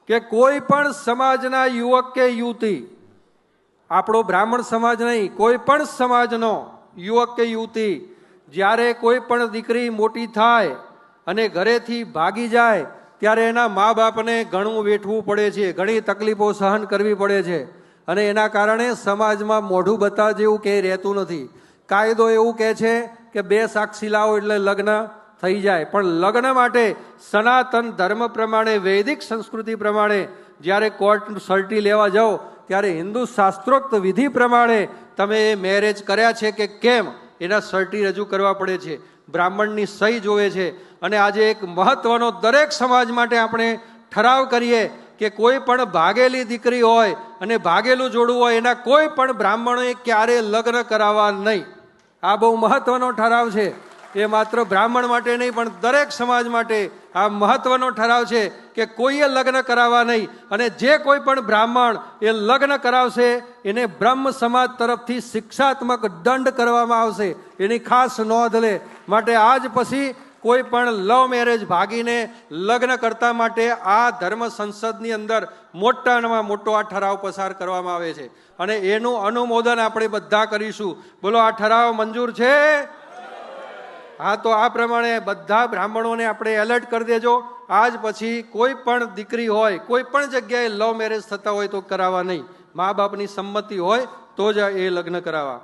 કે કોઈ પણ સમાજના યુવક કે યુવતી, આપણો બ્રાહ્મણ સમાજ નહીં, કોઈ પણ સમાજનો યુવક કે યુવતી જ્યારે કોઈ પણ દીકરી મોટી થાય અને ઘરેથી ભાગી જાય ત્યારે એના મા બાપને ઘણું વેઠવું પડે છે, ઘણી તકલીફો સહન કરવી પડે છે અને એના કારણે સમાજમાં મોઢું બતા જેવું કે રહેતું નથી. કાયદો એવું કહે છે કે 2 સાક્ષી લાવો એટલે લગ્ન થઈ જાય, પણ લગ્ન માટે સનાતન ધર્મ પ્રમાણે, વૈદિક સંસ્કૃતિ પ્રમાણે જ્યારે કોર્ટ સર્ટી લેવા જાઓ ત્યારે હિન્દુ શાસ્ત્રોક્ત વિધિ પ્રમાણે તમે એ મેરેજ કર્યા છે કે કેમ એના સર્ટી રજૂ કરવા પડે છે, બ્રાહ્મણની સહી જોવે છે. અને આજે એક મહત્વનો દરેક સમાજ માટે આપણે ઠરાવ કરીએ કે કોઈ પણ ભાગેલી દીકરી હોય અને ભાગેલું જોડું હોય એના કોઈ પણ બ્રાહ્મણોએ ક્યારે લગ્ન કરાવવા નહીં. આ બહુ મહત્વનો ઠરાવ છે. એ માત્ર બ્રાહ્મણ માટે નહીં પણ દરેક સમાજ માટે આ મહત્વનો ઠરાવ છે કે કોઈએ લગ્ન કરાવવા નહીં. અને જે કોઈ પણ બ્રાહ્મણ એ લગ્ન કરાવશે એને બ્રહ્મ સમાજ તરફથી શિક્ષાત્મક દંડ કરવામાં આવશે, એની ખાસ નોંધ લે. માટે આજ પછી કોઈ પણ લવ મેરેજ ભાગીને લગ્ન કરતા માટે આ ધર્મ સંસદની અંદર મોટામાં મોટો આ ઠરાવ પસાર કરવામાં આવે છે અને એનું અનુમોદન આપણે બધા કરીશું. બોલો, આ ઠરાવ મંજૂર છે? હા, તો આ પ્રમાણે બધા બ્રાહ્મણોને આપણે એલર્ટ કરી દેજો. આજ પછી કોઈ પણ દીકરી હોય, કોઈ પણ જગ્યાએ લવ મેરેજ થતા હોય તો કરાવવા નહીં. મા બાપની સંમતિ હોય તો જ એ લગ્ન કરાવવા.